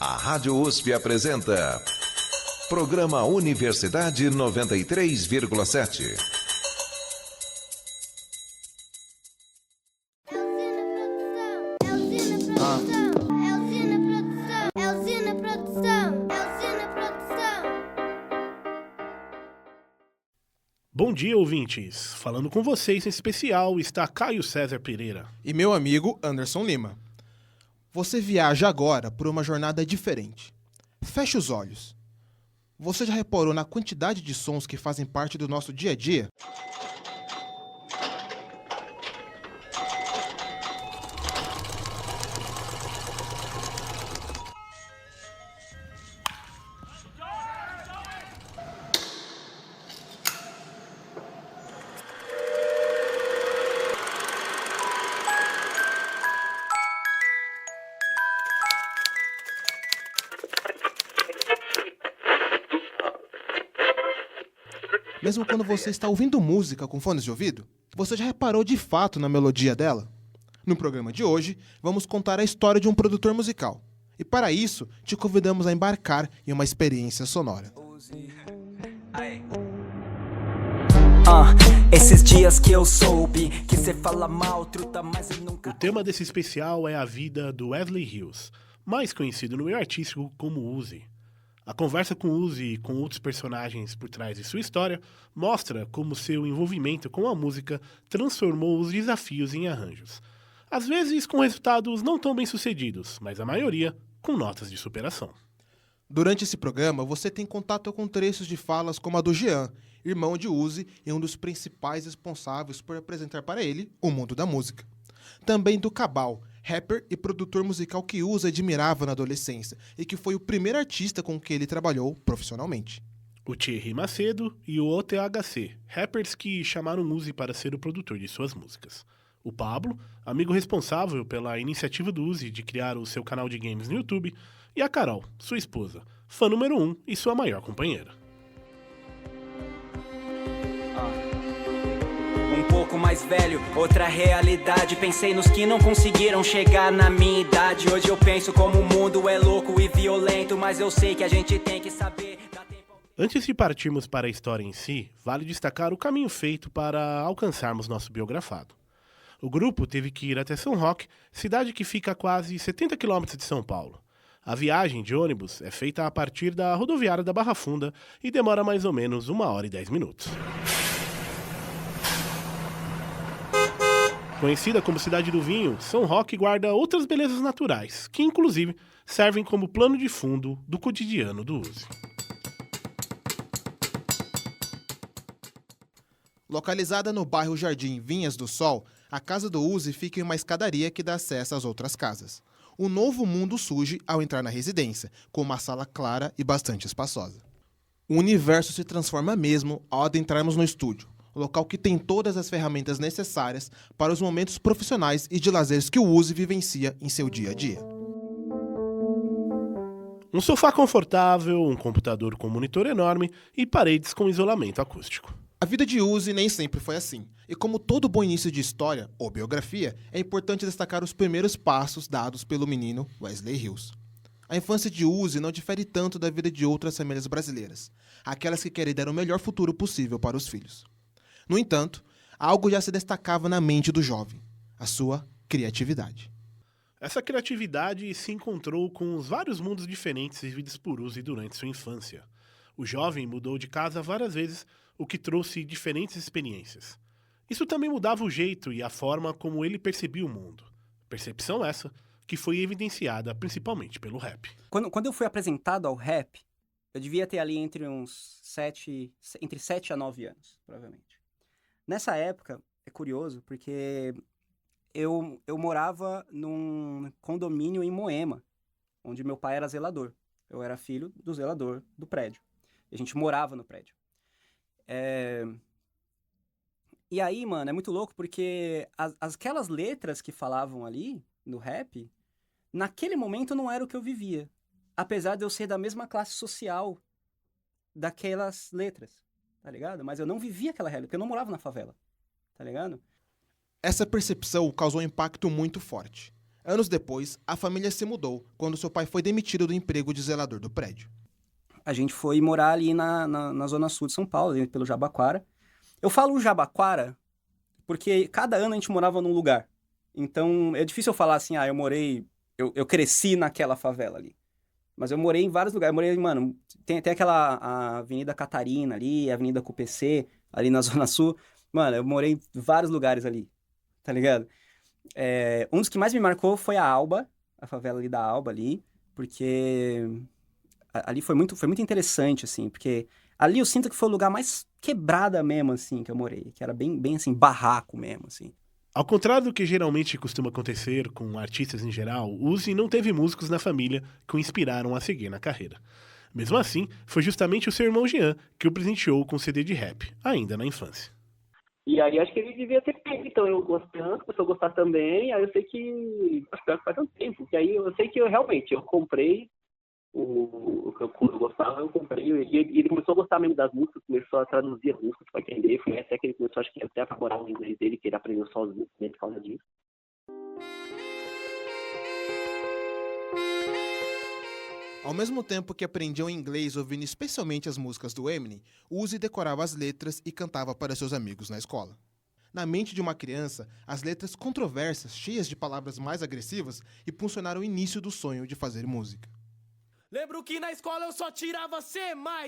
A Rádio USP apresenta Programa Universidade 93,7. Bom dia, ouvintes! Falando com vocês em especial está Caio César Pereira. E meu amigo Anderson Lima. Você viaja agora por uma jornada diferente. Feche os olhos. Você já reparou na quantidade de sons que fazem parte do nosso dia a dia? Mesmo quando você está ouvindo música com fones de ouvido, você já reparou de fato na melodia dela? No programa de hoje, vamos contar a história de um produtor musical. E para isso, te convidamos a embarcar em uma experiência sonora. Esses dias que eu soube que você fala mal, truta, mas eu nunca... O tema desse especial é a vida do Wesley Hills, mais conhecido no meio artístico como Uzi. A conversa com Uzi e com outros personagens por trás de sua história mostra como seu envolvimento com a música transformou os desafios em arranjos. Às vezes com resultados não tão bem sucedidos, mas a maioria com notas de superação. Durante esse programa, você tem contato com trechos de falas como a do Jean, irmão de Uzi e um dos principais responsáveis por apresentar para ele o mundo da música. Também do Cabal, rapper e produtor musical que Uzi admirava na adolescência e que foi o primeiro artista com que ele trabalhou profissionalmente. O Thierry Macedo e o OTHC, rappers que chamaram Uzi para ser o produtor de suas músicas. O Pablo, amigo responsável pela iniciativa do Uzi de criar o seu canal de games no YouTube, e a Carol, sua esposa, fã número 1 e sua maior companheira. Um pouco mais velho, outra realidade. Pensei nos que não conseguiram chegar na minha idade. Hoje eu penso como o mundo é louco e violento, mas eu sei que a gente tem que saber. Antes de partirmos para a história em si, vale destacar o caminho feito para alcançarmos nosso biografado. O grupo teve que ir até São Roque, cidade que fica a quase 70 quilômetros de São Paulo. A viagem de ônibus é feita a partir da rodoviária da Barra Funda e demora mais ou menos 1h10. Conhecida como Cidade do Vinho, São Roque guarda outras belezas naturais, que inclusive servem como plano de fundo do cotidiano do Uzi. Localizada no bairro Jardim Vinhas do Sol, a casa do Uzi fica em uma escadaria que dá acesso às outras casas. Um novo mundo surge ao entrar na residência, com uma sala clara e bastante espaçosa. O universo se transforma mesmo ao adentrarmos no estúdio, local que tem todas as ferramentas necessárias para os momentos profissionais e de lazeres que o Uzi vivencia em seu dia a dia. Um sofá confortável, um computador com monitor enorme e paredes com isolamento acústico. A vida de Uzi nem sempre foi assim, e como todo bom início de história ou biografia, é importante destacar os primeiros passos dados pelo menino Wesley Hills. A infância de Uzi não difere tanto da vida de outras famílias brasileiras, aquelas que querem dar o melhor futuro possível para os filhos. No entanto, algo já se destacava na mente do jovem, a sua criatividade. Essa criatividade se encontrou com os vários mundos diferentes vividos por Uzi durante sua infância. O jovem mudou de casa várias vezes, o que trouxe diferentes experiências. Isso também mudava o jeito e a forma como ele percebia o mundo. Percepção essa que foi evidenciada principalmente pelo rap. Quando eu fui apresentado ao rap, eu devia ter ali entre 7 a 9 anos, provavelmente. Nessa época, é curioso, porque eu morava num condomínio em Moema, onde meu pai era zelador. Eu era filho do zelador do prédio. E a gente morava no prédio. E aí, mano, é muito louco, porque aquelas letras que falavam ali, no rap, naquele momento não era o que eu vivia. Apesar de eu ser da mesma classe social daquelas letras, tá ligado? Mas eu não vivia aquela realidade, porque eu não morava na favela, tá ligado? Essa percepção causou um impacto muito forte. Anos depois, a família se mudou quando seu pai foi demitido do emprego de zelador do prédio. A gente foi morar ali na zona sul de São Paulo, ali pelo Jabaquara. Eu falo Jabaquara porque cada ano a gente morava num lugar. Então, é difícil eu falar assim, eu cresci naquela favela ali. Mas eu morei em vários lugares. Eu morei, mano, tem aquela a Avenida Catarina ali, a Avenida CUPC, ali na Zona Sul. Mano, eu morei em vários lugares ali, tá ligado? Um dos que mais me marcou foi a Alba, a favela ali da Alba ali, porque ali foi muito interessante, assim, porque ali eu sinto que foi o lugar mais quebrada mesmo, assim, que eu morei, que era bem assim, barraco mesmo, assim. Ao contrário do que geralmente costuma acontecer com artistas em geral, Uzi não teve músicos na família que o inspiraram a seguir na carreira. Mesmo assim, foi justamente o seu irmão Jean que o presenteou com um CD de rap, ainda na infância. E aí acho que ele devia ter pego, então eu gostando, começou a gostar também, aí eu sei que, acho que faz tanto tempo, que aí eu sei que eu comprei quando eu gostava, eu comprei, e ele começou a gostar mesmo das músicas, começou a traduzir as músicas para entender, foi até que ele começou, acho que até a aprimorar o inglês dele, que ele aprendeu sozinho, né, por causa disso. Ao mesmo tempo que aprendia o inglês ouvindo especialmente as músicas do Eminem, Uzi decorava as letras e cantava para seus amigos na escola. Na mente de uma criança, as letras controversas, cheias de palavras mais agressivas, impulsionaram o início do sonho de fazer música. Lembro que na escola eu só tirava C+,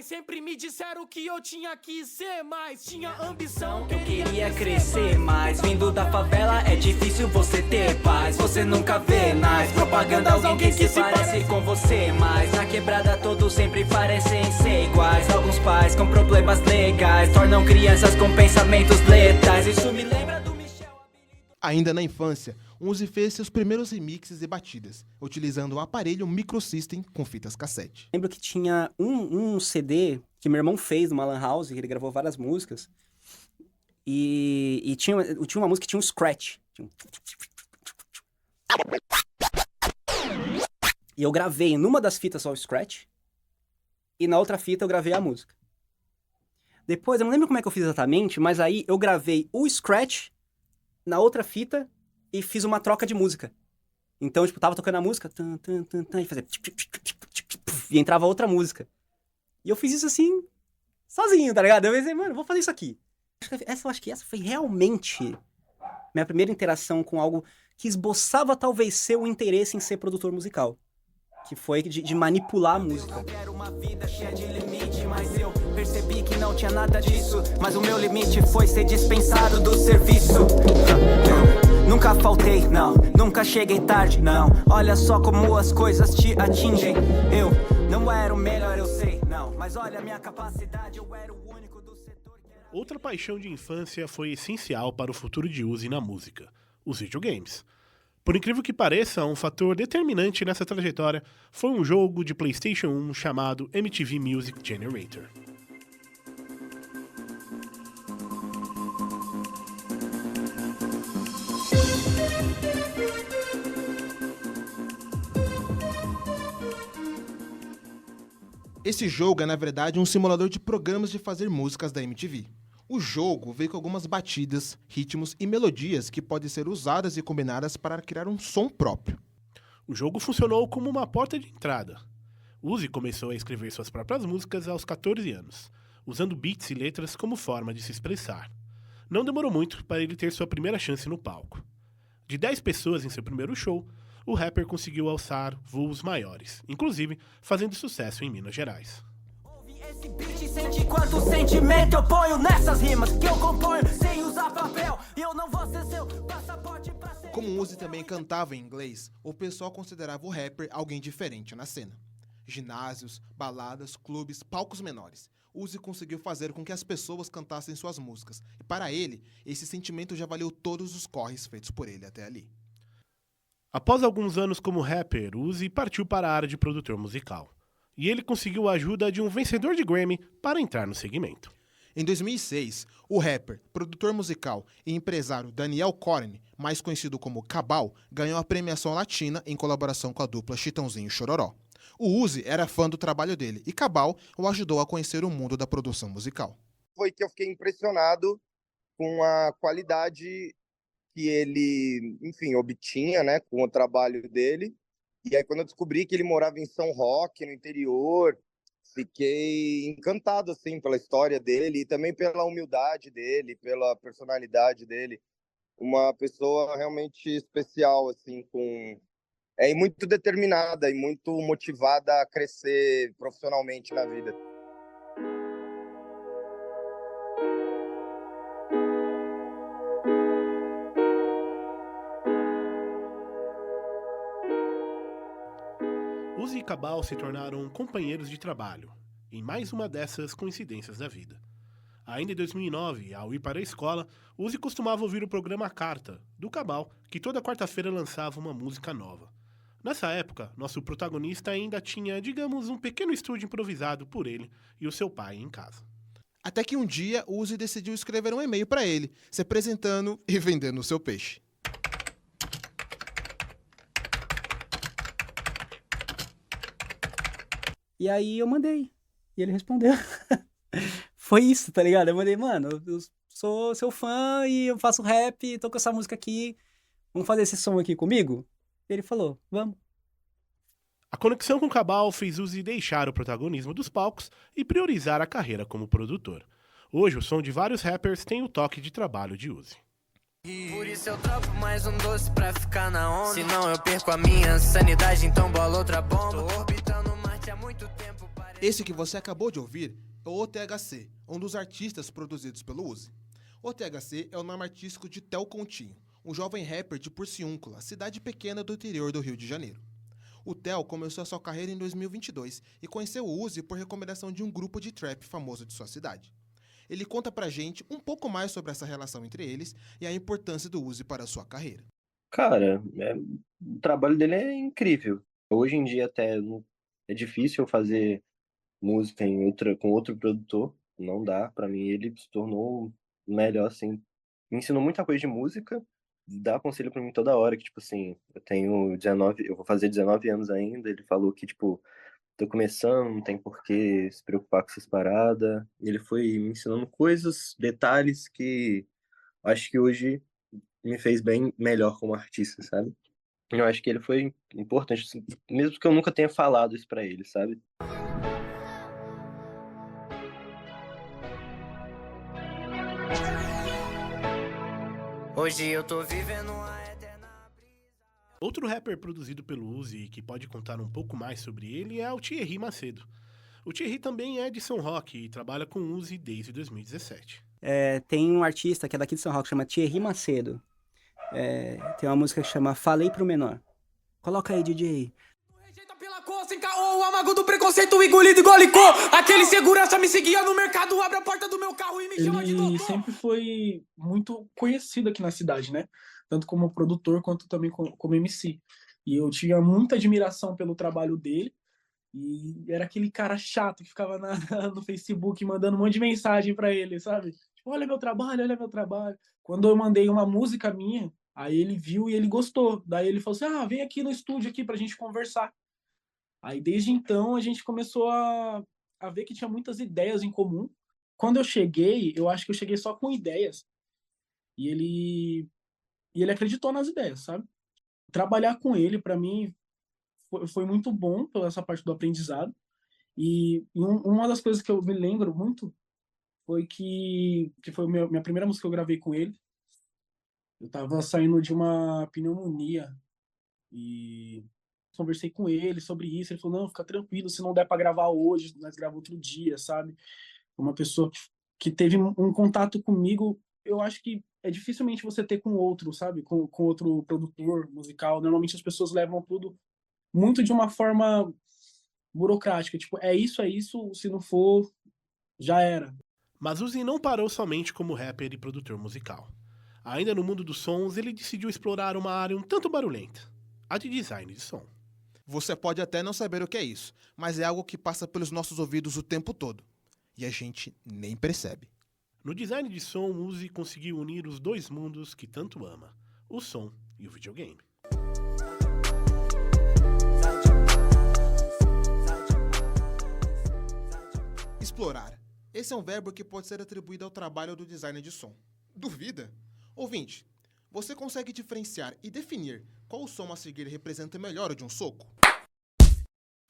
sempre me disseram que eu tinha que ser mais, tinha ambição, eu queria crescer mais, vindo da favela é difícil você ter paz, você nunca vê nice, propaganda alguém que se parece com você, mas na quebrada todos sempre parecem ser iguais, alguns pais com problemas legais, tornam crianças com pensamentos letais, isso me lembra do Michel. Ainda na infância, Uzi fez seus primeiros remixes e batidas, utilizando o aparelho Microsystem com fitas cassete. Lembro que tinha um CD que meu irmão fez numa lan house, que ele gravou várias músicas, e tinha uma música que tinha um scratch. E eu gravei numa das fitas só o scratch, e na outra fita eu gravei a música. Depois, eu não lembro como é que eu fiz exatamente, mas aí eu gravei o scratch na outra fita e fiz uma troca de música. Então, tipo, tava tocando a música, e fazia... E entrava outra música. E eu fiz isso assim, sozinho, tá ligado? Eu pensei, mano, vou fazer isso aqui. Acho que essa foi realmente minha primeira interação com algo que esboçava talvez ser o interesse em ser produtor musical. Que foi de manipular a música. Eu quero uma vida cheia de limite, mas eu percebi que não tinha nada disso. Mas o meu limite foi ser dispensado do serviço. Nunca faltei, não. Nunca cheguei tarde, não. Olha só como as coisas te atingem. Eu não era o melhor, eu sei, não. Mas olha a minha capacidade, eu era o único do setor que era... Outra paixão de infância foi essencial para o futuro de Uzi na música: os videogames. Por incrível que pareça, um fator determinante nessa trajetória foi um jogo de PlayStation 1 chamado MTV Music Generator. Esse jogo é, na verdade, um simulador de programas de fazer músicas da MTV. O jogo veio com algumas batidas, ritmos e melodias que podem ser usadas e combinadas para criar um som próprio. O jogo funcionou como uma porta de entrada. Uzi começou a escrever suas próprias músicas aos 14 anos, usando beats e letras como forma de se expressar. Não demorou muito para ele ter sua primeira chance no palco. De 10 pessoas em seu primeiro show, o rapper conseguiu alçar voos maiores, inclusive fazendo sucesso em Minas Gerais. Esse beat sente quanto sentimento eu ponho nessas rimas que eu componho sem usar papel. E eu não vou ser seu passaporte pra ser... Como Uzi também cantava em inglês, o pessoal considerava o rapper alguém diferente na cena. Ginásios, baladas, clubes, palcos menores. Uzi conseguiu fazer com que as pessoas cantassem suas músicas. E para ele, esse sentimento já valeu todos os corres feitos por ele até ali. Após alguns anos como rapper, Uzi partiu para a área de produtor musical. E ele conseguiu a ajuda de um vencedor de Grammy para entrar no segmento. Em 2006, o rapper, produtor musical e empresário Daniel Corne, mais conhecido como Cabal, ganhou a premiação latina em colaboração com a dupla Chitãozinho e Chororó. O Uzi era fã do trabalho dele e Cabal o ajudou a conhecer o mundo da produção musical. Foi que eu fiquei impressionado com a qualidade que ele, enfim, obtinha, né, com o trabalho dele. E aí, quando eu descobri que ele morava em São Roque, no interior, fiquei encantado, assim, pela história dele e também pela humildade dele, pela personalidade dele. Uma pessoa realmente especial, assim, e muito determinada e muito motivada a crescer profissionalmente na vida. Uzi e Cabal se tornaram companheiros de trabalho, em mais uma dessas coincidências da vida. Ainda em 2009, ao ir para a escola, Uzi costumava ouvir o programa Carta, do Cabal, que toda quarta-feira lançava uma música nova. Nessa época, nosso protagonista ainda tinha, digamos, um pequeno estúdio improvisado por ele e o seu pai em casa. Até que um dia, Uzi decidiu escrever um e-mail para ele, se apresentando e vendendo o seu peixe. E aí eu mandei. E ele respondeu. Foi isso, tá ligado? Eu mandei, mano, eu sou seu fã e eu faço rap, tô com essa música aqui. Vamos fazer esse som aqui comigo? E ele falou, vamos. A conexão com Cabal fez Uzi deixar o protagonismo dos palcos e priorizar a carreira como produtor. Hoje, o som de vários rappers tem o toque de trabalho de Uzi. Por isso eu dropo mais um doce pra ficar na onda. Senão eu perco a minha sanidade, então bola outra bomba. Tô orbitando Marte há muito tempo. Esse que você acabou de ouvir é o OTHC, um dos artistas produzidos pelo Uzi. O THC é o nome artístico de Theo Continho, um jovem rapper de Porciúncula, cidade pequena do interior do Rio de Janeiro. O Theo começou a sua carreira em 2022 e conheceu o Uzi por recomendação de um grupo de trap famoso de sua cidade. Ele conta pra gente um pouco mais sobre essa relação entre eles e a importância do Uzi para a sua carreira. Cara, o trabalho dele é incrível. Hoje em dia até é difícil fazer música com outro produtor, não dá. Pra mim ele se tornou melhor, assim. Me ensinou muita coisa de música, dá conselho pra mim toda hora, que tipo assim, eu vou fazer 19 anos ainda, ele falou que tipo, tô começando, não tem por que se preocupar com essas paradas. Ele foi me ensinando coisas, detalhes que acho que hoje me fez bem melhor como artista, sabe? Eu acho que ele foi importante, assim, mesmo que eu nunca tenha falado isso pra ele, sabe? Hoje eu tô vivendo a eterna brisa. Outro rapper produzido pelo Uzi e que pode contar um pouco mais sobre ele é o Thierry Macedo. O Thierry também é de São Roque e trabalha com o Uzi desde 2017. Tem um artista que é daqui de São Roque, chama Thierry Macedo. Tem uma música que chama Falei Pro Menor. Coloca aí, DJ. Rejeita pela cor, sem caô, o amago do preconceito engolido igual licor. Aquele segurança me seguia no mercado, abre a porta do meu carro e me chama de doutor. Ele sempre foi muito conhecido aqui na cidade, né? Tanto como produtor quanto também como MC. E eu tinha muita admiração pelo trabalho dele. E era aquele cara chato que ficava no Facebook mandando um monte de mensagem pra ele, sabe? Tipo, olha meu trabalho, olha meu trabalho. Quando eu mandei uma música minha, aí ele viu e ele gostou. Daí ele falou assim, vem aqui no estúdio aqui pra gente conversar. Aí desde então a gente começou a ver que tinha muitas ideias em comum. Quando eu cheguei, eu acho que eu cheguei só com ideias. E ele acreditou nas ideias, sabe? Trabalhar com ele, pra mim, foi muito bom pela essa parte do aprendizado. E uma das coisas que eu me lembro muito foi que foi minha primeira música que eu gravei com ele. Eu tava saindo de uma pneumonia e conversei com ele sobre isso. Ele falou, não, fica tranquilo, se não der pra gravar hoje, nós gravamos outro dia, sabe? Uma pessoa que teve um contato comigo, eu acho que é dificilmente você ter com outro, sabe? Com outro produtor musical. Normalmente as pessoas levam tudo muito de uma forma burocrática. Tipo, é isso, se não for, já era. Mas Uzi não parou somente como rapper e produtor musical. Ainda no mundo dos sons, ele decidiu explorar uma área um tanto barulhenta, a de design de som. Você pode até não saber o que é isso, mas é algo que passa pelos nossos ouvidos o tempo todo. E a gente nem percebe. No design de som, Uzi conseguiu unir os dois mundos que tanto ama, o som e o videogame. Explorar. Esse é um verbo que pode ser atribuído ao trabalho do designer de som. Duvida? Ouvinte, Você consegue diferenciar e definir qual o som a seguir representa melhor o de um soco?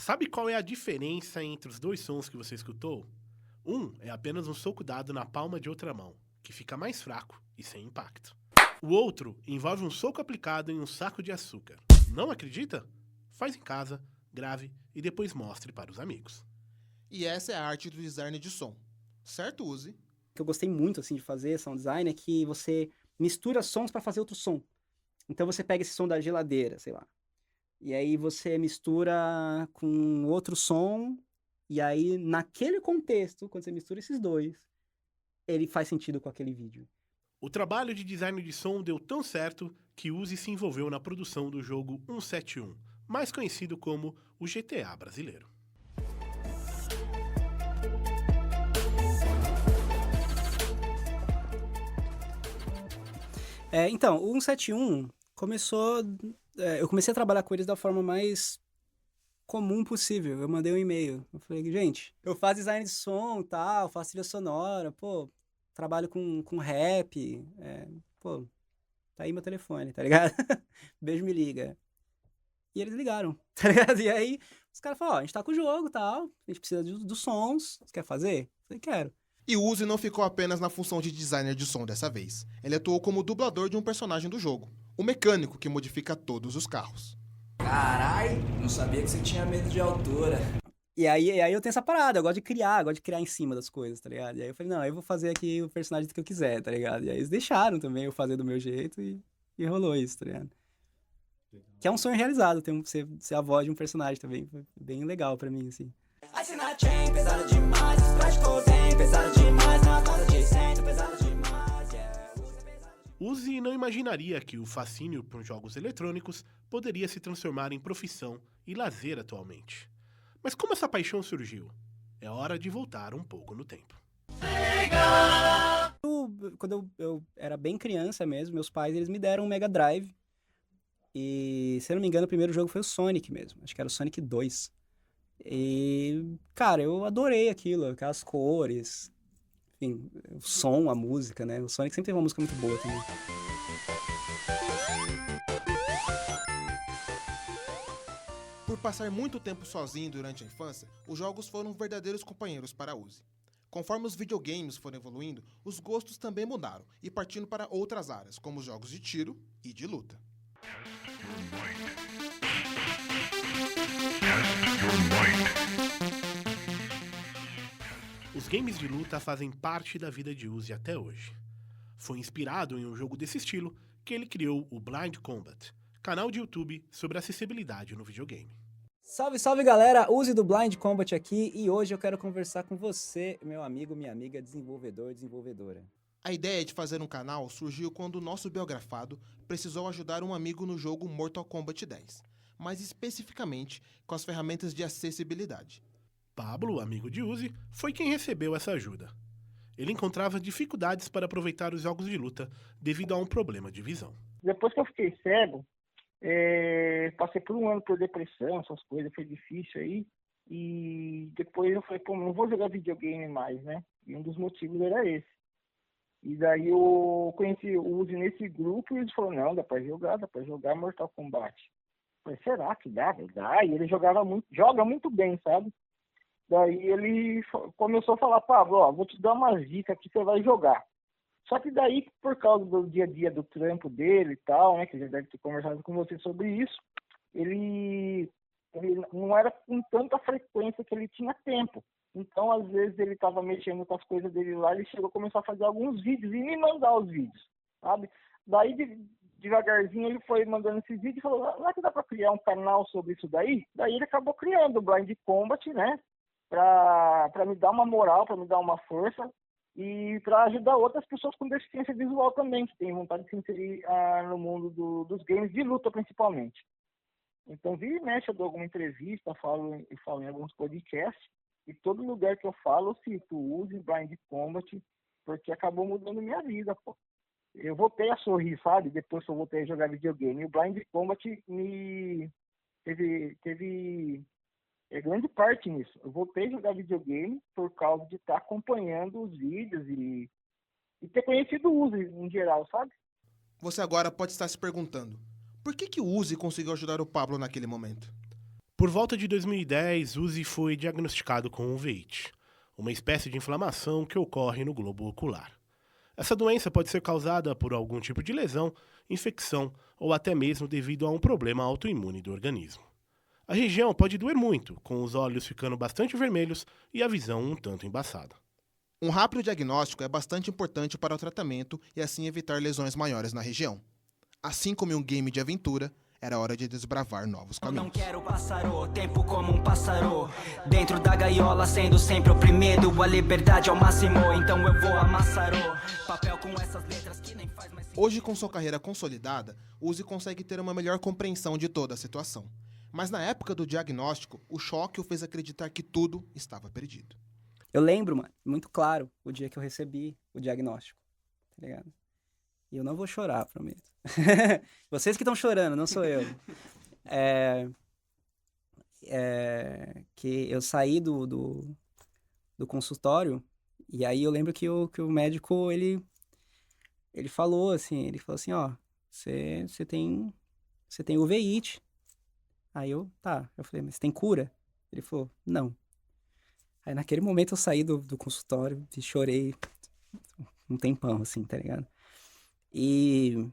Sabe qual é a diferença entre os dois sons que você escutou? Um é apenas um soco dado na palma de outra mão, que fica mais fraco e sem impacto. O outro envolve um soco aplicado em um saco de açúcar. Não acredita? Faz em casa, grave e depois mostre para os amigos. E essa é a arte do design de som. Certo, Uzi? O que eu gostei muito assim, de fazer sound design é que você mistura sons para fazer outro som. Então você pega esse som da geladeira, sei lá. E aí você mistura com outro som, e aí naquele contexto, quando você mistura esses dois, ele faz sentido com aquele vídeo. O trabalho de design de som deu tão certo que Uzi se envolveu na produção do jogo 171, mais conhecido como o GTA brasileiro. Então, o 171 começou... eu comecei a trabalhar com eles da forma mais comum possível. Eu mandei um e-mail. Eu falei, gente, eu faço design de som e tal, faço trilha sonora, pô, trabalho com rap, pô, tá aí meu telefone, tá ligado? Beijo, me liga. E eles ligaram, tá ligado? E aí, os caras falaram, ó, a gente tá com o jogo e tal, a gente precisa dos sons, você quer fazer? Eu falei, quero. E o Uzi não ficou apenas na função de designer de som dessa vez. Ele atuou como dublador de um personagem do jogo, o mecânico que modifica todos os carros. Carai, não sabia que você tinha medo de altura. E aí eu tenho essa parada, eu gosto de criar em cima das coisas, tá ligado? E aí eu falei, não, eu vou fazer aqui o personagem que eu quiser, tá ligado? E aí eles deixaram também eu fazer do meu jeito e rolou isso, tá ligado? Que é um sonho realizado, ser a voz de um personagem também, foi bem legal pra mim, assim. Assina chain, pesada demais, scratch codeine, pesada demais, na casa de centro, pesada demais, yeah. Uzi não imaginaria que o fascínio por jogos eletrônicos poderia se transformar em profissão e lazer atualmente. Mas como essa paixão surgiu? É hora de voltar um pouco no tempo. Quando eu era bem criança mesmo, meus pais eles me deram um Mega Drive. E, se eu não me engano, o primeiro jogo foi o Sonic mesmo. Acho que era o Sonic 2. E, cara, eu adorei aquilo, aquelas cores, enfim, o som, a música, né? O Sonic sempre teve uma música muito boa também. Por passar muito tempo sozinho durante a infância, os jogos foram verdadeiros companheiros para Uzi. Conforme os videogames foram evoluindo, os gostos também mudaram e partindo para outras áreas, como os jogos de tiro e de luta. Os games de luta fazem parte da vida de Uzi até hoje. Foi inspirado em um jogo desse estilo que ele criou o Blind Combat, canal de YouTube sobre acessibilidade no videogame. Salve, salve galera, Uzi do Blind Combat aqui e hoje eu quero conversar com você, meu amigo, minha amiga, desenvolvedor, desenvolvedora. A ideia de fazer um canal surgiu quando o nosso biografado precisou ajudar um amigo no jogo Mortal Kombat 10, mais especificamente com as ferramentas de acessibilidade. Pablo, amigo de Uzi, foi quem recebeu essa ajuda. Ele encontrava dificuldades para aproveitar os jogos de luta devido a um problema de visão. Depois que eu fiquei cego, passei por um ano por depressão, essas coisas, foi difícil aí. E depois eu falei, pô, não vou jogar videogame mais, né? E um dos motivos era esse. E daí eu conheci o Uzi nesse grupo e eles falaram, não, dá pra jogar Mortal Kombat. Eu falei, será que dá? Dá. E ele joga muito bem, sabe? Daí ele começou a falar, Pablo, ó, vou te dar umas dicas que você vai jogar. Só que daí, por causa do dia a dia do trampo dele e tal, né, que já deve ter conversado com você sobre isso, ele não era com tanta frequência que ele tinha tempo. Então, às vezes, ele estava mexendo com as coisas dele lá, ele chegou a começar a fazer alguns vídeos e me mandar os vídeos, sabe? Daí, devagarzinho, ele foi mandando esses vídeos e falou, lá que dá para criar um canal sobre isso daí? Daí ele acabou criando o Blind Combat, né? Para me dar uma moral, para me dar uma força e para ajudar outras pessoas com deficiência visual também, que têm vontade de se inserir no mundo dos games de luta, principalmente. Então, vira e mexe, eu dou alguma entrevista, falo em alguns podcasts, e todo lugar que eu falo, eu cito Uzi, Blind Combat, porque acabou mudando minha vida, pô. Eu voltei a sorrir, sabe? Depois que eu voltei a jogar videogame. E o Blind Combat me teve grande parte nisso. Eu voltei a jogar videogame por causa de estar acompanhando os vídeos e ter conhecido o Uzi em geral, sabe? Você agora pode estar se perguntando, por que o Uzi conseguiu ajudar o Pablo naquele momento? Por volta de 2010, Uzi foi diagnosticado com uveites, uma espécie de inflamação que ocorre no globo ocular. Essa doença pode ser causada por algum tipo de lesão, infecção ou até mesmo devido a um problema autoimune do organismo. A região pode doer muito, com os olhos ficando bastante vermelhos e a visão um tanto embaçada. Um rápido diagnóstico é bastante importante para o tratamento e assim evitar lesões maiores na região. Assim como em um game de aventura, era hora de desbravar novos caminhos. Não quero passar o tempo como um pássaro dentro da gaiola, sendo sempre oprimido. A liberdade ao máximo, então eu vou amassar o papel com essas letras que nem faz mais... Hoje, com sua carreira consolidada, Uzi consegue ter uma melhor compreensão de toda a situação. Mas na época do diagnóstico, o choque o fez acreditar que tudo estava perdido. Eu lembro, mano, muito claro, o dia que eu recebi o diagnóstico, tá ligado? E eu não vou chorar, prometo. Vocês que estão chorando, não sou eu. Que eu saí do consultório, e aí eu lembro que o médico, ele falou assim, ó, você tem uveíte. Aí eu falei, mas tem cura? Ele falou, não. Aí naquele momento eu saí do consultório e chorei um tempão, assim, tá ligado? E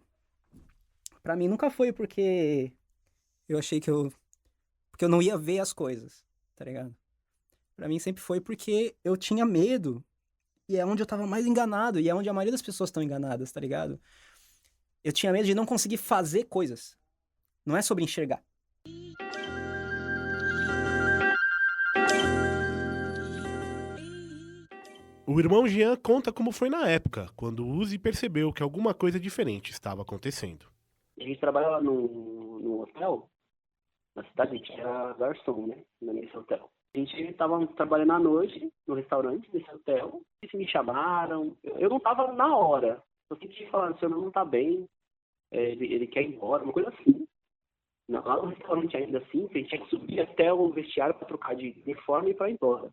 pra mim nunca foi porque eu achei porque eu não ia ver as coisas, tá ligado? Pra mim sempre foi porque eu tinha medo, e é onde eu tava mais enganado, e é onde a maioria das pessoas estão enganadas, tá ligado? Eu tinha medo de não conseguir fazer coisas. Não é sobre enxergar. O irmão Jean conta como foi na época, quando o Uzi percebeu que alguma coisa diferente estava acontecendo. A gente trabalhava no hotel, na cidade, a gente era garçom, né, nesse hotel. A gente estava trabalhando à noite no restaurante desse hotel, eles me chamaram, eu não estava na hora, eu senti falando, o senhor não está bem, ele quer ir embora, uma coisa assim. Lá no restaurante ainda assim, a gente tinha que subir até o vestiário para trocar de uniforme e para ir embora.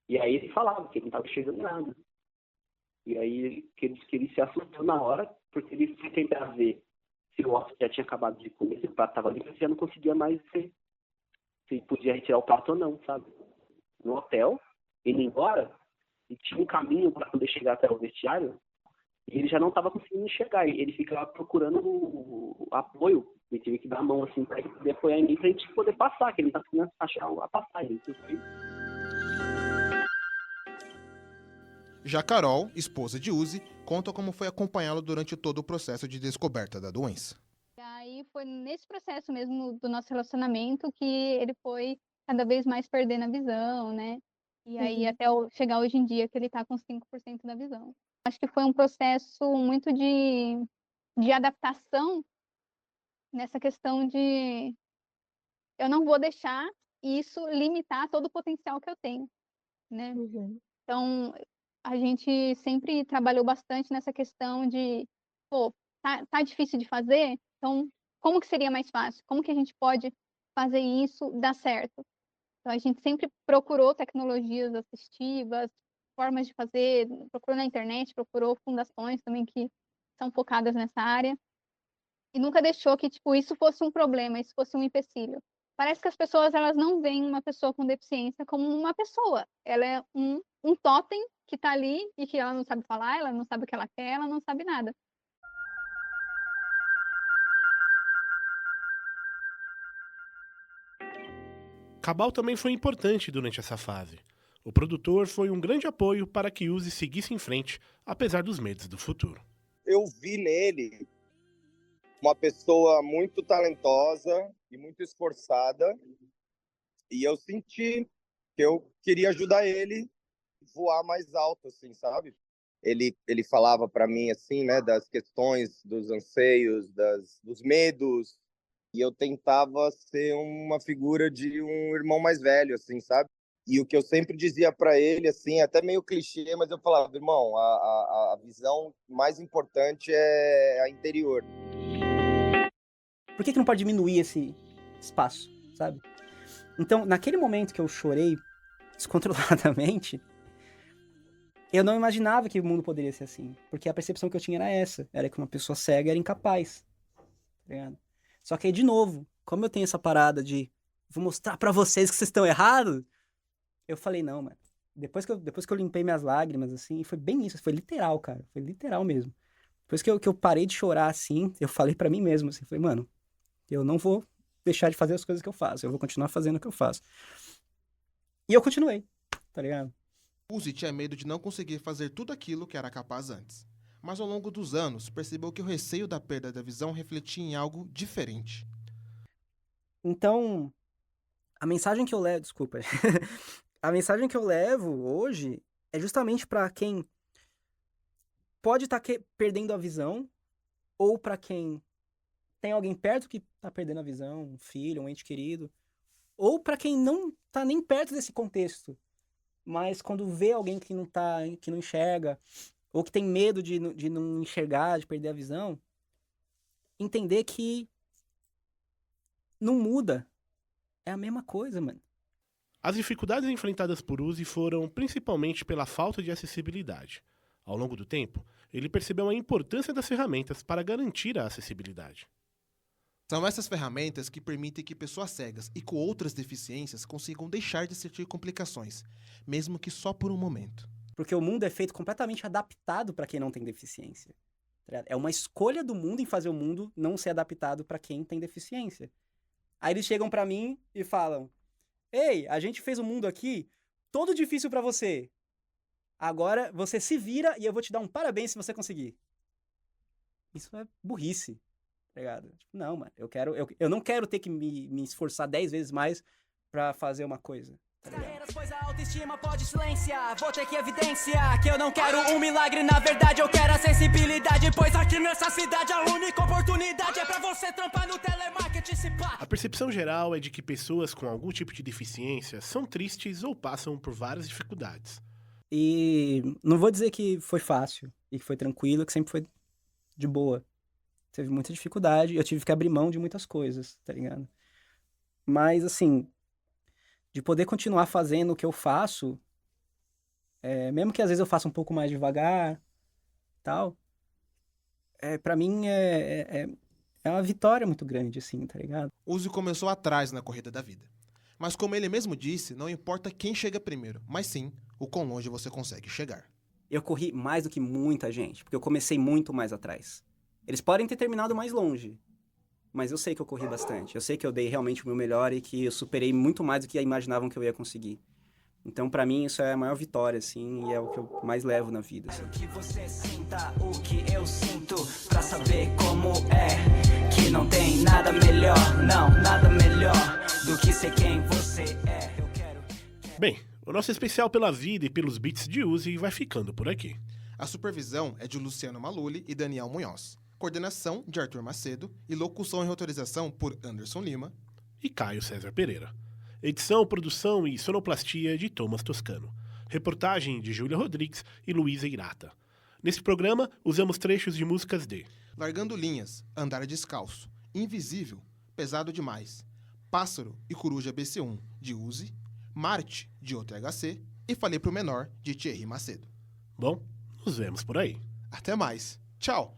E aí ele falava que ele não estava enxergando nada. E aí que ele se assustou na hora, porque ele foi tentar ver se o hóspede já tinha acabado de comer, se o prato estava limpo, ele já não conseguia mais ver se podia retirar o prato ou não, sabe? No hotel, indo embora, e tinha um caminho para poder chegar até o vestiário, e ele já não estava conseguindo enxergar. Ele ficava procurando o apoio, ele teve que dar a mão assim para ele poder apoiar em mim, para a gente poder passar, que ele não está conseguindo achar a passagem. Já Carol, esposa de Uzi, conta como foi acompanhá-lo durante todo o processo de descoberta da doença. E aí foi nesse processo mesmo do nosso relacionamento que ele foi cada vez mais perdendo a visão, né? E aí até chegar hoje em dia que ele tá com 5% da visão. Acho que foi um processo muito de adaptação nessa questão de eu não vou deixar isso limitar todo o potencial que eu tenho, né? Então, a gente sempre trabalhou bastante nessa questão de, tá difícil de fazer, então como que seria mais fácil? Como que a gente pode fazer isso dar certo? Então a gente sempre procurou tecnologias assistivas, formas de fazer, procurou na internet, procurou fundações também que são focadas nessa área, e nunca deixou que isso fosse um problema, isso fosse um empecilho. Parece que as pessoas elas não veem uma pessoa com deficiência como uma pessoa. Ela é um totem que está ali e que ela não sabe falar, ela não sabe o que ela quer, ela não sabe nada. Cabal também foi importante durante essa fase. O produtor foi um grande apoio para que Uzi seguisse em frente, apesar dos medos do futuro. Eu vi nele uma pessoa muito talentosa e muito esforçada, e eu senti que eu queria ajudar ele a voar mais alto, assim, sabe? Ele falava para mim, assim, né, das questões, dos anseios, dos medos, e eu tentava ser uma figura de um irmão mais velho, assim, sabe? E o que eu sempre dizia para ele, assim, até meio clichê, mas eu falava, irmão, a visão mais importante é a interior. Por que não pode diminuir esse espaço, sabe? Então, naquele momento que eu chorei descontroladamente, eu não imaginava que o mundo poderia ser assim. Porque a percepção que eu tinha era essa. Era que uma pessoa cega era incapaz. Tá ligado? Só que aí, de novo, como eu tenho essa parada de vou mostrar pra vocês que vocês estão errados, eu falei, não, mano. Depois que eu limpei minhas lágrimas, assim, foi bem isso. Foi literal, cara. Foi literal mesmo. Depois que eu parei de chorar, assim, eu falei pra mim mesmo, assim, falei, mano, eu não vou deixar de fazer as coisas que eu faço. Eu vou continuar fazendo o que eu faço. E eu continuei, tá ligado? Uzi tinha medo de não conseguir fazer tudo aquilo que era capaz antes. Mas ao longo dos anos, percebeu que o receio da perda da visão refletia em algo diferente. Então, a mensagem que eu levo... Desculpa. A mensagem que eu levo hoje é justamente pra quem pode estar perdendo a visão, ou pra quem tem alguém perto que tá perdendo a visão, um filho, um ente querido, ou pra quem não tá nem perto desse contexto, mas quando vê alguém que não enxerga, ou que tem medo de não enxergar, de perder a visão, entender que não muda. É a mesma coisa, mano. As dificuldades enfrentadas por Uzi foram principalmente pela falta de acessibilidade. Ao longo do tempo, ele percebeu a importância das ferramentas para garantir a acessibilidade. São essas ferramentas que permitem que pessoas cegas e com outras deficiências consigam deixar de sentir complicações, mesmo que só por um momento. Porque o mundo é feito completamente adaptado para quem não tem deficiência. É uma escolha do mundo em fazer o mundo não ser adaptado para quem tem deficiência. Aí eles chegam para mim e falam: ei, a gente fez o mundo aqui todo difícil para você. Agora você se vira e eu vou te dar um parabéns se você conseguir. Isso é burrice. Tá ligado? Tipo, não, mano, eu não quero ter que me esforçar 10 vezes mais pra fazer uma coisa. Tá pois a autoestima pode silenciar. Vou ter que evidenciar que eu não quero um milagre, na verdade eu quero a sensibilidade. Pois aqui nessa cidade a única oportunidade é pra você trampar no telemarketing, se pá. A percepção geral é de que pessoas com algum tipo de deficiência são tristes ou passam por várias dificuldades. E não vou dizer que foi fácil e que foi tranquilo, que sempre foi de boa. Teve muita dificuldade, eu tive que abrir mão de muitas coisas, tá ligado? Mas, assim, de poder continuar fazendo o que eu faço, mesmo que às vezes eu faça um pouco mais devagar, tal, pra mim é uma vitória muito grande, assim, tá ligado? Uzi começou atrás na corrida da vida. Mas como ele mesmo disse, não importa quem chega primeiro, mas sim o quão longe você consegue chegar. Eu corri mais do que muita gente, porque eu comecei muito mais atrás. Eles podem ter terminado mais longe, mas eu sei que eu corri bastante. Eu sei que eu dei realmente o meu melhor e que eu superei muito mais do que imaginavam que eu ia conseguir. Então, pra mim, isso é a maior vitória, assim, e é o que eu mais levo na vida. Assim. Que você sinta o que eu sinto, pra saber como é, que não tem nada melhor, não, nada melhor do que ser quem você é. Eu quero... Bem, o nosso especial pela vida e pelos beats de Uzi vai ficando por aqui. A supervisão é de Luciano Maluli e Daniel Munhoz. Coordenação de Arthur Macedo e locução e roteirização por Anderson Lima e Caio César Pereira. Edição, produção e sonoplastia de Thomas Toscano. Reportagem de Júlia Rodrigues e Luísa Irata. Nesse programa, usamos trechos de músicas de Largando Linhas, Andar Descalço, Invisível, Pesado Demais, Pássaro e Coruja BC1, de Uzi, Marte, de OTHC e Falei Pro Menor, de Thierry Macedo. Bom, nos vemos por aí. Até mais. Tchau!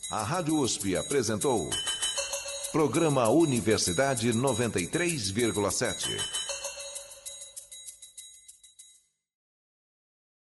A Rádio USP apresentou Programa Universidade 93,7.